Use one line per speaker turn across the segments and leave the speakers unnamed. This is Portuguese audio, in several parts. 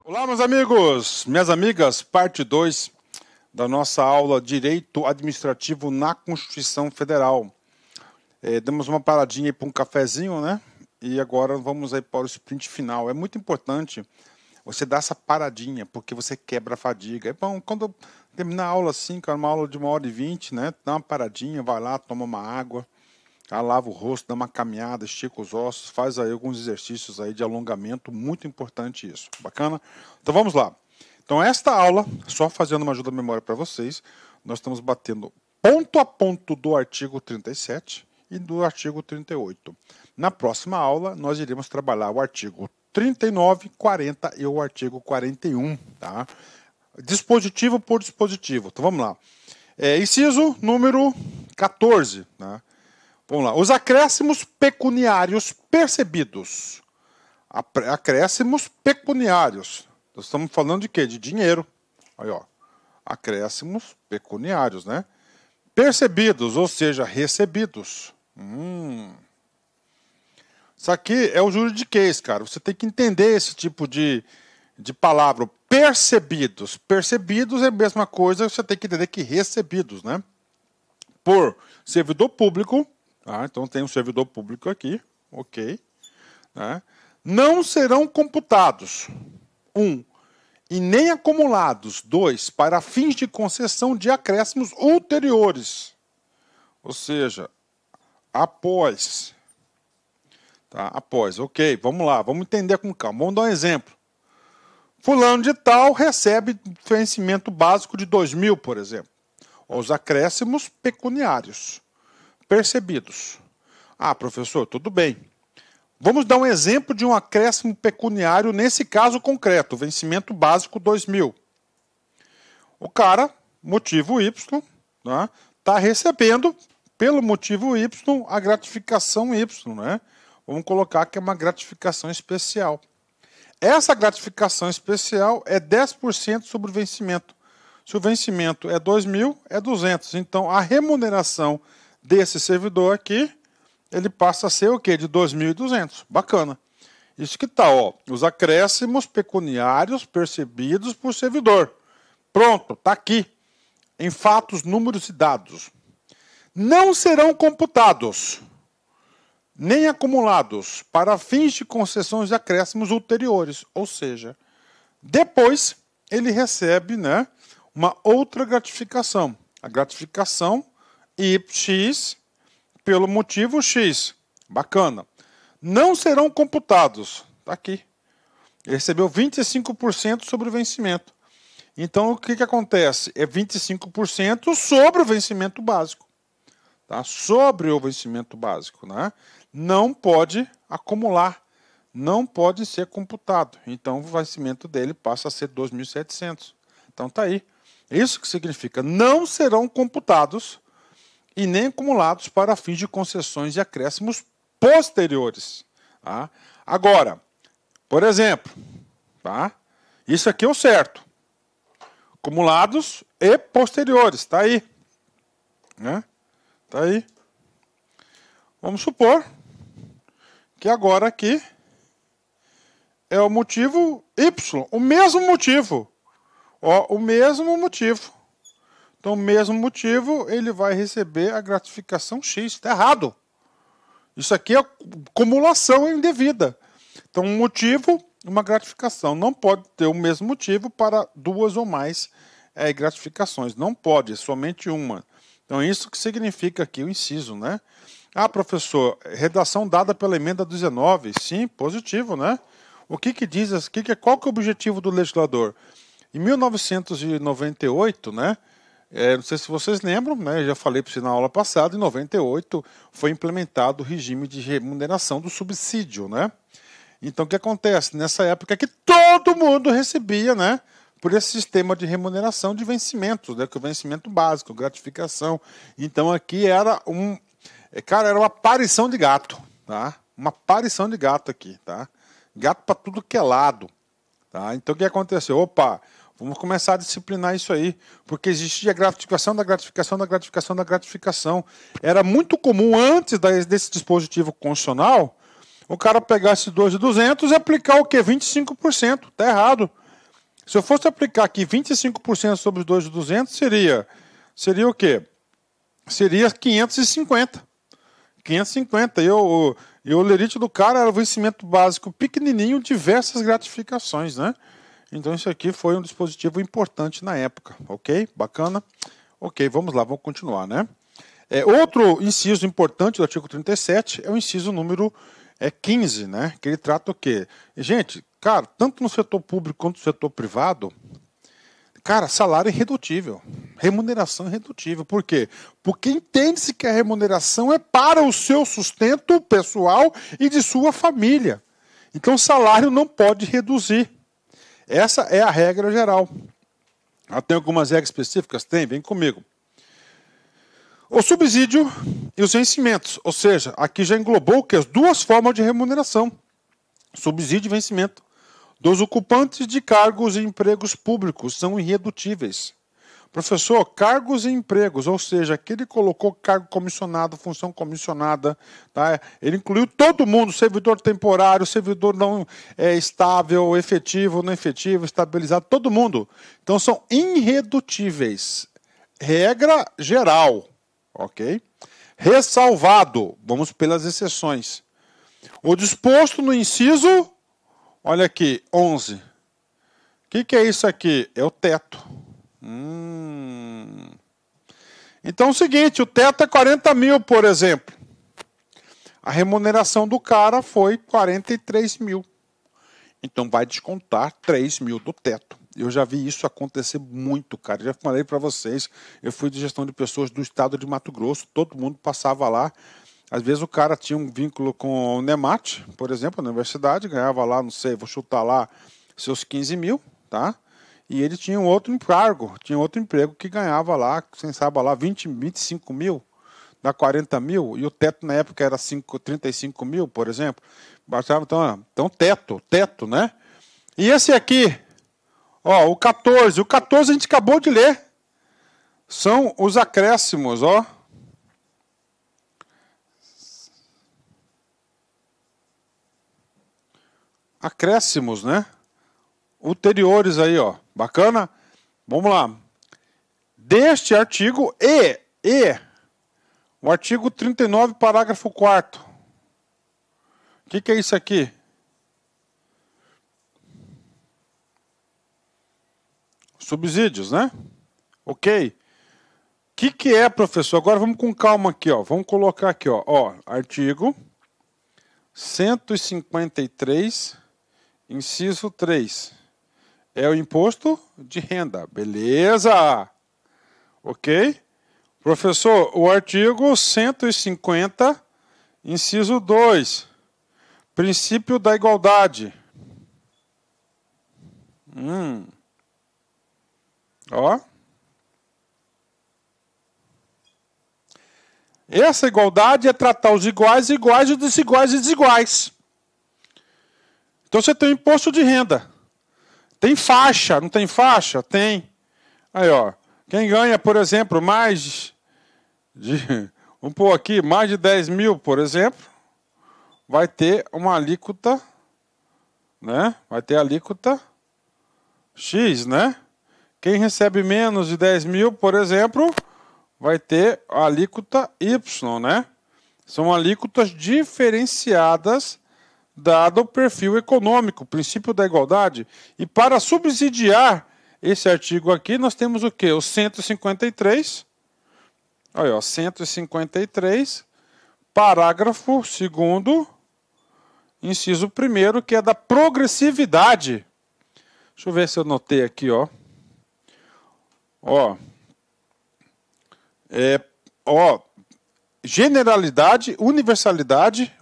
Olá, meus amigos, minhas amigas, parte 2 da nossa aula Direito Administrativo na Constituição Federal. Demos uma paradinha aí para um cafezinho, né? E agora vamos aí para o sprint final. É muito importante você dar essa paradinha, porque você quebra a fadiga. É bom, quando terminar a aula assim, que é uma aula de 1h20, né? Dá uma paradinha, vai lá, toma uma água, lava o rosto, dá uma caminhada, estica os ossos, faz aí alguns exercícios aí de alongamento, muito importante isso. Bacana? Então vamos lá. Então esta aula, só fazendo uma ajuda à memória para vocês, nós estamos batendo ponto a ponto do artigo 37 e do artigo 38. Na próxima aula, nós iremos trabalhar o artigo 39, 40 e o artigo 41, tá? Dispositivo por dispositivo. Então vamos lá. Inciso número 14, tá? Vamos lá. Os acréscimos pecuniários percebidos. Acréscimos pecuniários. Nós estamos falando de quê? De dinheiro. Aí, ó. Acréscimos pecuniários, né? Percebidos, ou seja, recebidos. Isso aqui é o juridiquês, cara. Você tem que entender esse tipo de palavra. Percebidos. Percebidos é a mesma coisa, você tem que entender que recebidos, né? Por servidor público. Então tem um servidor público aqui, ok. Né? Não serão computados, 1, e nem acumulados, 2, para fins de concessão de acréscimos ulteriores. Ou seja, após. Tá? Após, ok, vamos lá, vamos entender com calma. Vamos dar um exemplo. Fulano de tal recebe vencimento básico de 2.000, por exemplo. Os acréscimos pecuniários. Percebidos. Professor, tudo bem. Vamos dar um exemplo de um acréscimo pecuniário nesse caso concreto, vencimento básico 2.000. O cara, motivo Y, tá recebendo, pelo motivo Y, a gratificação Y, né? Vamos colocar que é uma gratificação especial. Essa gratificação especial é 10% sobre o vencimento. Se o vencimento é 2.000, é 200. Então, a remuneração desse servidor aqui, ele passa a ser o quê? De 2.200. Bacana. Isso que tá, ó. Os acréscimos pecuniários percebidos por servidor. Pronto, tá aqui. Em fatos, números e dados. Não serão computados, nem acumulados, para fins de concessões de acréscimos ulteriores. Ou seja, depois ele recebe, né, uma outra gratificação. A gratificação X pelo motivo X. Bacana. Não serão computados. Está aqui. Ele recebeu 25% sobre o vencimento. Então, o que acontece? É 25% sobre o vencimento básico. Tá? Sobre o vencimento básico. Né? Não pode acumular. Não pode ser computado. Então, o vencimento dele passa a ser 2.700. Então, está aí. Isso que significa, não serão computados e nem acumulados para fins de concessões de acréscimos posteriores. Tá? Agora, por exemplo, tá? Isso aqui é o certo. Acumulados e posteriores, está aí. Né? Tá aí. Vamos supor que agora aqui é o motivo Y, o mesmo motivo. O mesmo motivo. Então, o mesmo motivo, ele vai receber a gratificação X. Está errado. Isso aqui é acumulação indevida. Então, um motivo, uma gratificação. Não pode ter o mesmo motivo para duas ou mais gratificações. Não pode, é somente uma. Então, isso que significa aqui o inciso, né? Professor, redação dada pela emenda 19. Sim, positivo, né? O que diz, qual que é o objetivo do legislador? Em 1998, né? Não sei se vocês lembram, né? Já falei para você na aula passada, em 98 foi implementado o regime de remuneração do subsídio, né? Então, o que acontece? Nessa época é que todo mundo recebia, né? Por esse sistema de remuneração de vencimentos, né? Que o vencimento básico, gratificação. Então, aqui era era uma aparição de gato, tá? Uma aparição de gato aqui, tá? Gato para tudo que é lado, tá? Então, o que aconteceu? Opa! Vamos começar a disciplinar isso aí, porque existia a gratificação da gratificação da gratificação da gratificação. Era muito comum, antes desse dispositivo constitucional, o cara pegar esses 2.200 e aplicar o quê? 25%. Está errado. Se eu fosse aplicar aqui 25% sobre os 2.200, seria o quê? Seria 550. 550. E o lerite do cara era o vencimento básico pequenininho, diversas gratificações, né? Então isso aqui foi um dispositivo importante na época, ok? Bacana? Ok, vamos lá, vamos continuar, né? Outro inciso importante do artigo 37 é o inciso número 15, né? Que ele trata o quê? Gente, cara, tanto no setor público quanto no setor privado, cara, salário é irredutível, remuneração é irredutível. Por quê? Porque entende-se que a remuneração é para o seu sustento pessoal e de sua família. Então o salário não pode reduzir. Essa é a regra geral. Tem algumas regras específicas? Tem, vem comigo. O subsídio e os vencimentos, ou seja, aqui já englobou que as duas formas de remuneração, subsídio e vencimento, dos ocupantes de cargos e empregos públicos são irredutíveis. Professor, cargos e empregos, ou seja, aqui ele colocou cargo comissionado, função comissionada, tá? Ele incluiu todo mundo, servidor temporário, servidor não estável, efetivo, não efetivo, estabilizado, todo mundo. Então são irredutíveis. Regra geral. Ok? Ressalvado, vamos pelas exceções. O disposto no inciso, olha aqui, 11. O que é isso aqui? É o teto. Então é o seguinte, o teto é 40 mil, por exemplo. A remuneração do cara foi 43 mil. Então vai descontar 3 mil do teto. Eu já vi isso acontecer muito, cara. Já falei para vocês, eu fui de gestão de pessoas do estado de Mato Grosso, todo mundo passava lá. Às vezes o cara tinha um vínculo com o NEMAT, por exemplo, na universidade, ganhava lá, não sei, vou chutar lá, seus 15 mil, tá? E ele tinha um outro encargo, tinha outro emprego que ganhava lá, quem sabe lá, 25 mil, dá 40 mil, e o teto na época era 35 mil, por exemplo. Baixava, então teto, né? E esse aqui, ó, o 14 a gente acabou de ler. São os acréscimos, ó. Acréscimos, né? Ulteriores aí, ó. Bacana? Vamos lá. Deste artigo e o artigo 39, parágrafo 4º. O que é isso aqui? Subsídios, né? Ok. O que é, professor? Agora vamos com calma aqui, ó. Vamos colocar aqui, ó. Artigo 153, inciso 3. É o imposto de renda. Beleza? Ok? Professor, o artigo 150, inciso 2. Princípio da igualdade. Ó. Essa igualdade é tratar os iguais iguais e os desiguais e desiguais. Então você tem imposto de renda. Tem faixa, não tem faixa? Tem. Aí, ó. Quem ganha, por exemplo, mais de... Vamos pôr aqui, mais de 10 mil, por exemplo, vai ter uma alíquota, né? Vai ter alíquota X, né? Quem recebe menos de 10 mil, por exemplo, vai ter a alíquota Y, né? São alíquotas diferenciadas, dado o perfil econômico, o princípio da igualdade. E para subsidiar esse artigo aqui, nós temos o quê? O 153. Olha, ó, 153, parágrafo 2º, inciso 1º, que é da progressividade. Deixa eu ver se eu notei aqui, ó. Generalidade, universalidade,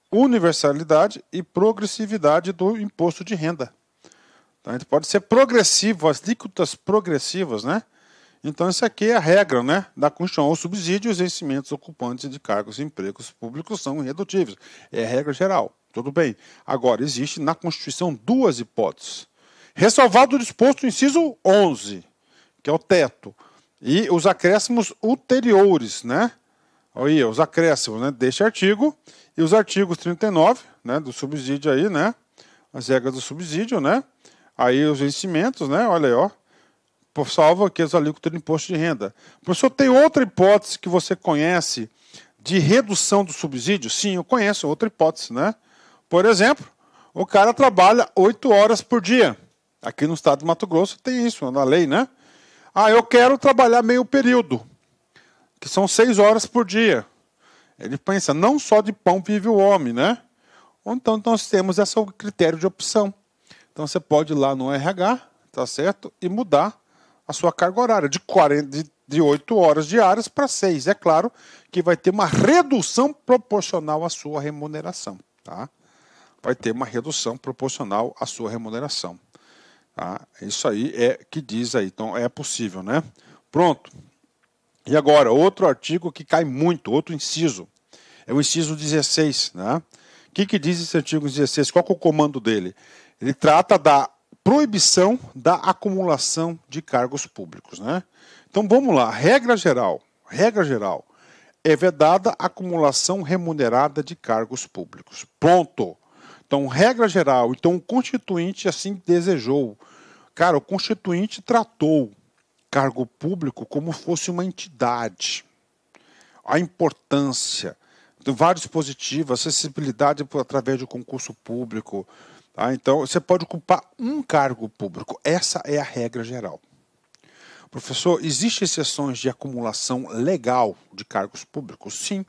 universalidade e progressividade do imposto de renda. Então, a gente pode ser progressivo, as alíquotas progressivas, né? Então, isso aqui é a regra, né, da Constituição. Os subsídios e vencimentos ocupantes de cargos e empregos públicos são irredutíveis. É a regra geral. Tudo bem. Agora, existe na Constituição duas hipóteses. Ressalvado o disposto no inciso 11, que é o teto, e os acréscimos ulteriores, né? Olha, os acréscimos, né, deste artigo, e os artigos 39, né, do subsídio aí, né? as regras do subsídio, né? Aí os vencimentos, né? Olha aí, ó. Salvo aqui as alíquotas do imposto de renda. Professor, tem outra hipótese que você conhece de redução do subsídio? Sim, eu conheço outra hipótese, né? Por exemplo, o cara trabalha 8 horas por dia. Aqui no estado de Mato Grosso tem isso, na lei, né? Eu quero trabalhar meio período, que são 6 horas por dia. Ele pensa, não só de pão vive o homem, né? Então nós temos esse critério de opção. Então você pode ir lá no RH, tá certo? E mudar a sua carga horária de 8 horas diárias para 6. É claro que vai ter uma redução proporcional à sua remuneração, tá? Vai ter uma redução proporcional à sua remuneração. Tá? Isso aí é que diz aí. Então é possível, né? Pronto. E agora, outro artigo que cai muito, outro inciso. É o inciso 16, né? O que diz esse artigo 16? Qual que é o comando dele? Ele trata da proibição da acumulação de cargos públicos, né? Então vamos lá, regra geral, é vedada a acumulação remunerada de cargos públicos. Ponto. Então, regra geral, então o Constituinte assim desejou. Cara, o Constituinte tratou cargo público como fosse uma entidade. A importância, vários dispositivos, acessibilidade através de concurso público. Tá? Então, você pode ocupar um cargo público. Essa é a regra geral. Professor, existem exceções de acumulação legal de cargos públicos? Sim.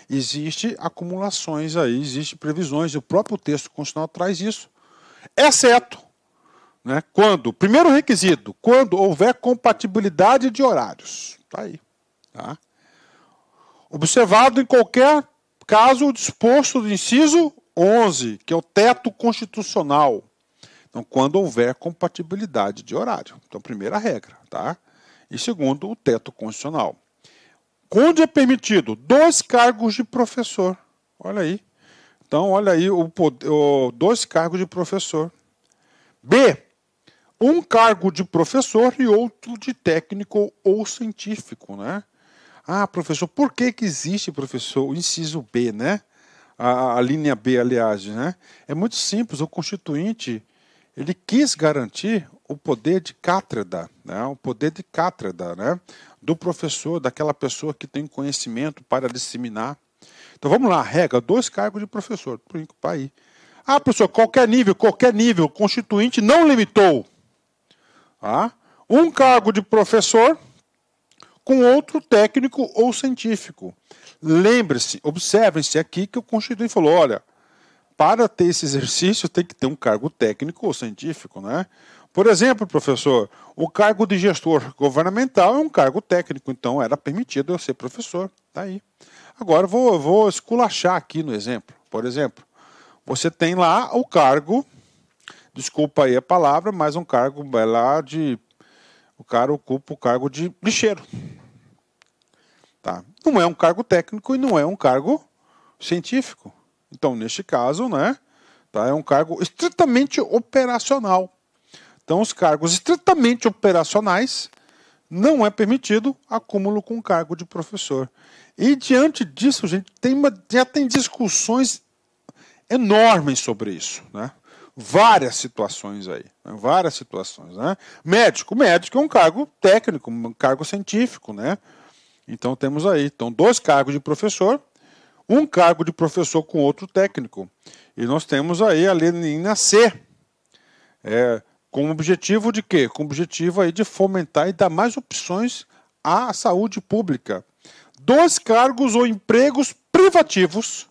Existem acumulações aí, existem previsões, o próprio texto constitucional traz isso. Exceto, né, quando, primeiro requisito, quando houver compatibilidade de horários. Está aí. Tá? Observado em qualquer caso o disposto do inciso 11, que é o teto constitucional. Então, quando houver compatibilidade de horário. Então, primeira regra, tá? E segundo, o teto constitucional. Onde é permitido 2 cargos de professor. Olha aí. Então, olha aí, 2 cargos de professor. B, 1 cargo de professor e outro de técnico ou científico, né? Professor, por que existe, professor, o inciso B, né? A linha B, aliás, né? É muito simples, o Constituinte, ele quis garantir o poder de cátedra, né? O poder de cátedra, né? Do professor, daquela pessoa que tem conhecimento para disseminar. Então vamos lá, regra, 2 cargos de professor, para aí. Professor, qualquer nível, o Constituinte não limitou. 1 cargo de professor com outro técnico ou científico. Lembre-se, observem-se aqui que o Constituinte falou, olha, para ter esse exercício tem que ter um cargo técnico ou científico, né? Por exemplo, professor, o cargo de gestor governamental é um cargo técnico, então era permitido eu ser professor. Tá aí. Agora eu vou esculachar aqui no exemplo. Por exemplo, você tem lá o cargo, desculpa aí a palavra, mas um cargo lá de... O cara ocupa o cargo de lixeiro. Tá? Não é um cargo técnico e não é um cargo científico. Então, neste caso, né, tá, é um cargo estritamente operacional. Então, os cargos estritamente operacionais não é permitido acúmulo com cargo de professor. E diante disso, gente, já tem discussões enormes sobre isso, né? Várias situações aí, né? Várias situações, né? Médico é um cargo técnico, um cargo científico, né? Então temos aí, 2 cargos de professor, 1 cargo de professor com outro técnico. E nós temos aí a linha C, com o objetivo de quê? Com o objetivo aí de fomentar e dar mais opções à saúde pública. 2 cargos ou empregos privativos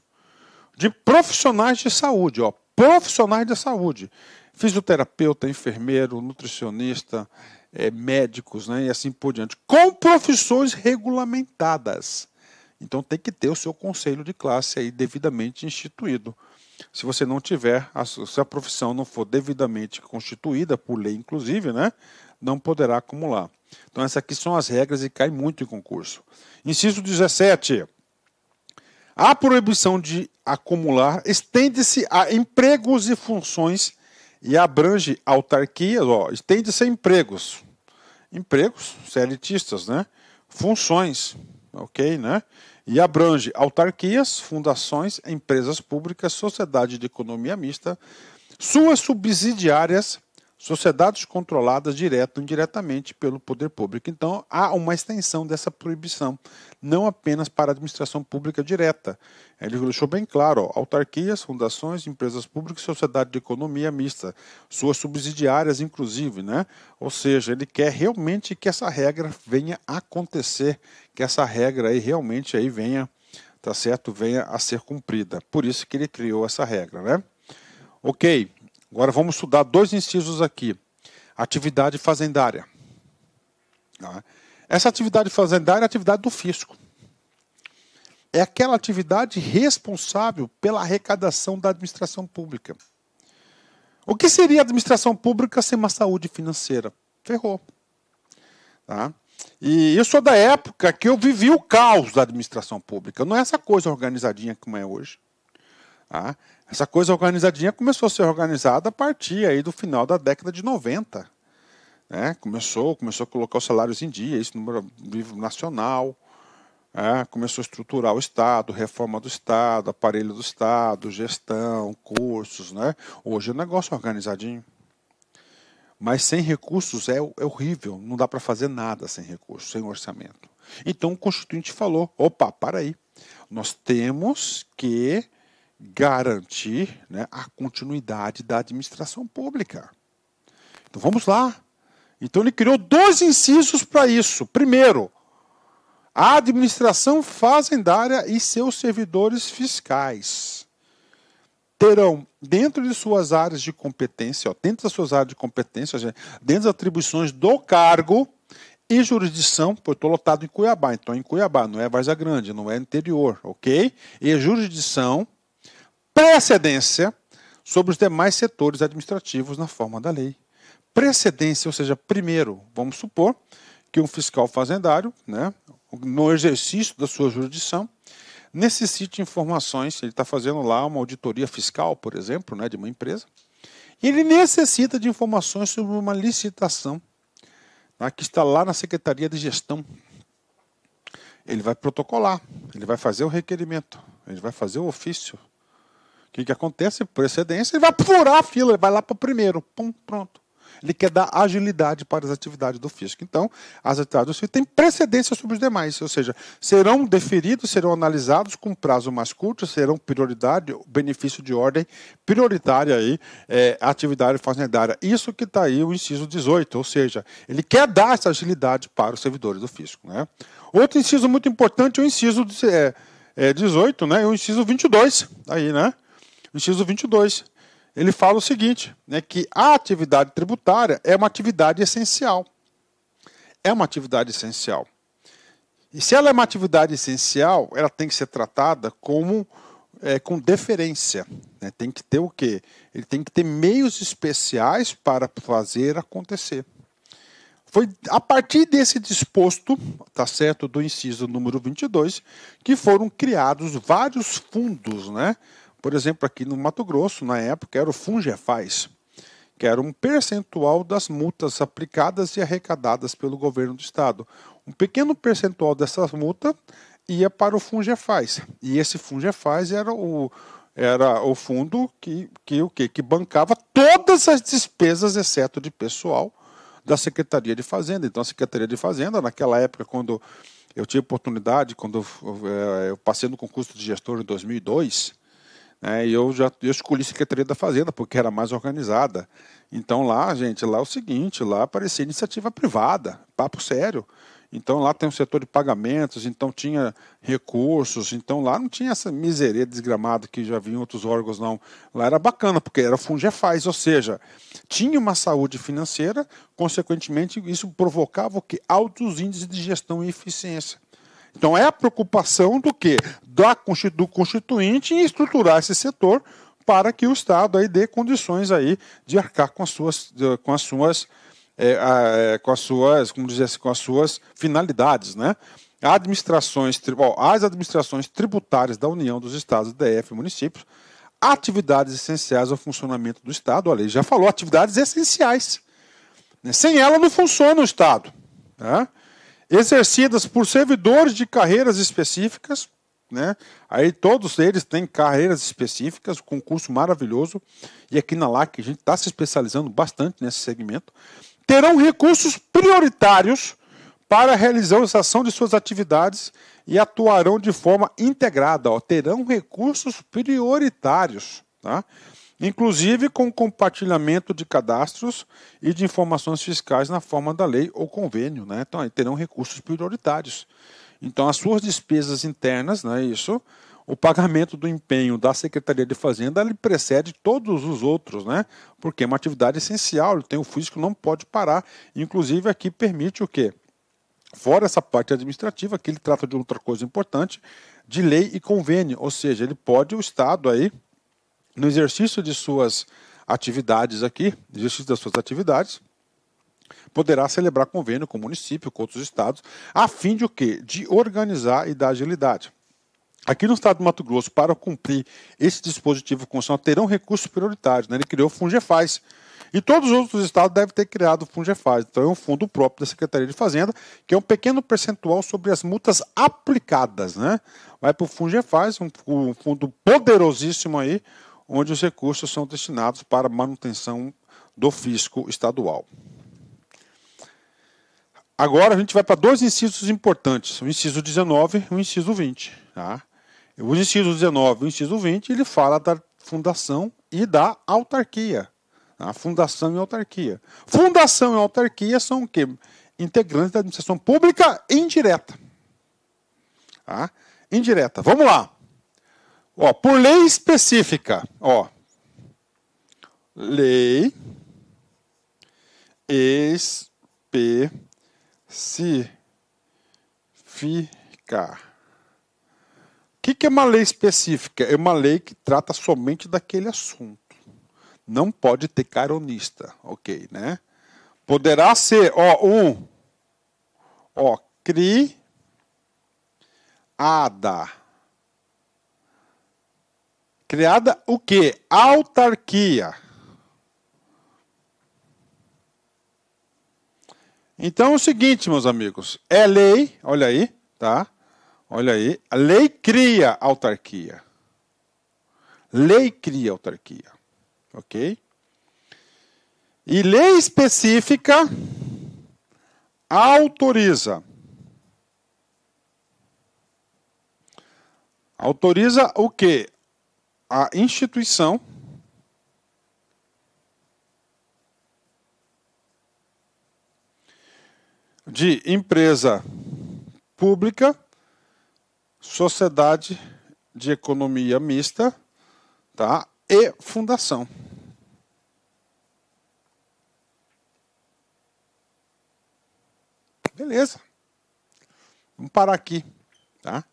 de profissionais de saúde, profissionais de saúde. Fisioterapeuta, enfermeiro, nutricionista, médicos, né, e assim por diante. Com profissões regulamentadas. Então tem que ter o seu conselho de classe aí devidamente instituído. Se você não tiver, se a profissão não for devidamente constituída, por lei inclusive, né, não poderá acumular. Então essas aqui são as regras e cai muito em concurso. Inciso 17. A proibição de acumular estende-se a empregos e funções e abrange autarquias, estende-se a empregos. Empregos, CLTistas, né? Funções, ok, né? E abrange autarquias, fundações, empresas públicas, sociedade de economia mista, suas subsidiárias, sociedades controladas direta ou indiretamente pelo poder público. Então, há uma extensão dessa proibição, não apenas para a administração pública direta. Ele deixou bem claro, ó, autarquias, fundações, empresas públicas, sociedade de economia mista, suas subsidiárias inclusive, né? Ou seja, ele quer realmente que essa regra venha a acontecer, que essa regra aí realmente aí venha, tá certo, venha a ser cumprida. Por isso que ele criou essa regra, né? Ok. Agora vamos estudar dois incisos aqui. Atividade fazendária. Essa atividade fazendária é a atividade do fisco. É aquela atividade responsável pela arrecadação da administração pública. O que seria a administração pública sem uma saúde financeira? Ferrou. Tá? E eu sou da época que eu vivi o caos da administração pública. Não é essa coisa organizadinha como é hoje. Tá? Essa coisa organizadinha começou a ser organizada a partir aí do final da década de 90. Né? Começou a colocar os salários em dia, isso no nível nacional. Começou a estruturar o Estado, reforma do Estado, aparelho do Estado, gestão, cursos. Né? Hoje é um negócio organizadinho. Mas sem recursos é horrível, não dá para fazer nada sem recursos, sem orçamento. Então o Constituinte falou, opa, para aí, nós temos que garantir, né, a continuidade da administração pública. Então vamos lá. Então ele criou dois incisos para isso. Primeiro, a administração fazendária e seus servidores fiscais terão, dentro de suas áreas de competência, ó, dentro das suas áreas de competência, dentro das atribuições do cargo e jurisdição, eu estou lotado em Cuiabá, então em Cuiabá, não é Várzea Grande, não é interior, ok? E jurisdição, precedência sobre os demais setores administrativos na forma da lei. Precedência, ou seja, primeiro, vamos supor que um fiscal fazendário, né, no exercício da sua jurisdição, necessite informações, ele está fazendo lá uma auditoria fiscal, por exemplo, né, de uma empresa, e ele necessita de informações sobre uma licitação, tá, que está lá na Secretaria de Gestão. Ele vai protocolar, ele vai fazer o requerimento, ele vai fazer o ofício. O que acontece? Precedência, ele vai furar a fila, ele vai lá para o primeiro, pum, pronto. Ele quer dar agilidade para as atividades do fisco. Então, as atividades do fisco têm precedência sobre os demais, ou seja, serão deferidos, serão analisados com prazo mais curto, serão prioridade, benefício de ordem prioritária aí, a atividade fazendária. Isso que está aí o inciso 18, ou seja, ele quer dar essa agilidade para os servidores do fisco. Né? Outro inciso muito importante é o inciso 18, né? E o inciso 22, aí, né? O inciso 22. Ele fala o seguinte, né, que a atividade tributária é uma atividade essencial. É uma atividade essencial. E se ela é uma atividade essencial, ela tem que ser tratada como, com deferência. Né? Tem que ter o quê? Ele tem que ter meios especiais para fazer acontecer. Foi a partir desse disposto, tá certo, do inciso número 22, que foram criados vários fundos, né? Por exemplo, aqui no Mato Grosso, na época, era o Fungefaz, que era um percentual das multas aplicadas e arrecadadas pelo governo do estado. Um pequeno percentual dessas multas ia para o Fungefaz. E esse Fungefaz era o fundo que bancava todas as despesas, exceto de pessoal, da Secretaria de Fazenda. Então, a Secretaria de Fazenda, naquela época, quando eu tive oportunidade, quando eu passei no concurso de gestor em 2002, e eu escolhi Secretaria da Fazenda, porque era mais organizada. Então lá, gente, lá é o seguinte, lá aparecia iniciativa privada, papo sério. Então lá tem um setor de pagamentos, então tinha recursos, então lá não tinha essa miséria desgramada que já havia em outros órgãos, não. Lá era bacana, porque era Fungefaz, ou seja, tinha uma saúde financeira, consequentemente isso provocava o quê? Altos índices de gestão e eficiência. Então é a preocupação do quê? Do Constituinte em estruturar esse setor para que o Estado aí dê condições aí de arcar com as suas finalidades, né? As administrações tributárias da União, dos Estados, DF e municípios, atividades essenciais ao funcionamento do Estado. Olha, ele já falou atividades essenciais. Sem ela não funciona o Estado. Né? Exercidas por servidores de carreiras específicas, né? Aí todos eles têm carreiras específicas, concurso maravilhoso, e aqui na LAC a gente está se especializando bastante nesse segmento. Terão recursos prioritários para a realização de suas atividades e atuarão de forma integrada. Ó, terão recursos prioritários, tá? Inclusive com compartilhamento de cadastros e de informações fiscais na forma da lei ou convênio, né? Então, aí terão recursos prioritários. Então, as suas despesas internas, né, o pagamento do empenho da Secretaria de Fazenda, ele precede todos os outros, né? Porque é uma atividade essencial, ele tem o fisco, não pode parar. Inclusive, aqui permite o quê? Fora essa parte administrativa, que ele trata de outra coisa importante, de lei e convênio, ou seja, ele pode, o Estado aí, no exercício de suas atividades aqui, exercício das suas atividades, poderá celebrar convênio com o município, com outros estados, a fim de o quê? De organizar e dar agilidade. Aqui no estado do Mato Grosso, para cumprir esse dispositivo constitucional, terão recursos prioritários, né? Ele criou o Fungefaz. E todos os outros estados devem ter criado o Fungefaz. Então é um fundo próprio da Secretaria de Fazenda, que é um pequeno percentual sobre as multas aplicadas, né? Vai para o Fungefaz, um fundo poderosíssimo aí, onde os recursos são destinados para manutenção do fisco estadual. Agora a gente vai para dois incisos importantes, o inciso 19 e o inciso 20. Tá? O inciso 19 e o inciso 20, ele fala da fundação e da autarquia. Tá? Fundação e autarquia. Fundação e autarquia são o quê? Integrantes da administração pública indireta. Tá? Indireta. Vamos lá. Ó, por lei específica, ó, lei específica. O que é uma lei específica? É uma lei que trata somente daquele assunto. Não pode ter caronista, ok, né? Poderá ser, ó, criada o quê? Autarquia. Então é o seguinte, meus amigos, é lei, olha aí, tá? Olha aí, a lei cria autarquia. Lei cria autarquia, ok? E lei específica autoriza. Autoriza o quê? A instituição de empresa pública, sociedade de economia mista, tá? E fundação. Beleza. Vamos parar aqui, tá?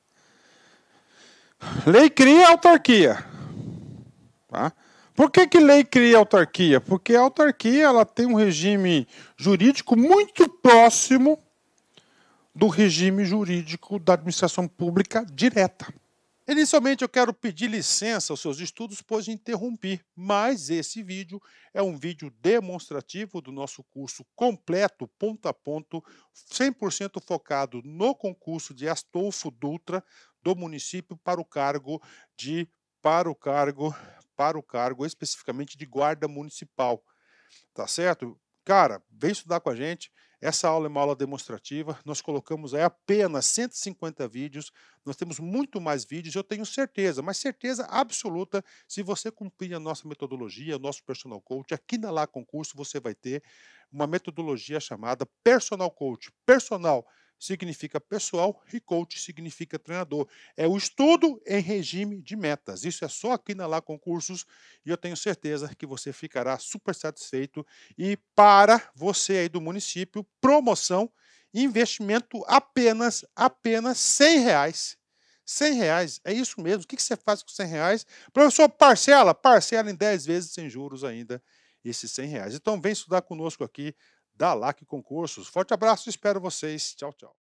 Lei cria autarquia. Tá? Por que lei cria autarquia? Porque a autarquia ela tem um regime jurídico muito próximo do regime jurídico da administração pública direta. Inicialmente eu quero pedir licença aos seus estudos, pois interrompi, mas esse vídeo é um vídeo demonstrativo do nosso curso completo, ponto a ponto, 100% focado no concurso de Astolfo Dutra do município para o cargo especificamente de guarda municipal. Tá certo? Cara, vem estudar com a gente. Essa aula é uma aula demonstrativa. Nós colocamos aí apenas 150 vídeos. Nós temos muito mais vídeos, eu tenho certeza, mas certeza absoluta, se você cumprir a nossa metodologia, o nosso Personal Coach, aqui na Lá Concurso você vai ter uma metodologia chamada Personal Coach. Personal significa pessoal e coach significa treinador. É o estudo em regime de metas. Isso é só aqui na Lá Concursos e eu tenho certeza que você ficará super satisfeito. E para você aí do município, promoção, investimento apenas R$100. R$100, é isso mesmo. O que você faz com R$100? Professor, parcela em 10 vezes sem juros ainda esses R$100. Então vem estudar conosco aqui da LAC Concursos. Forte abraço, espero vocês. Tchau, tchau.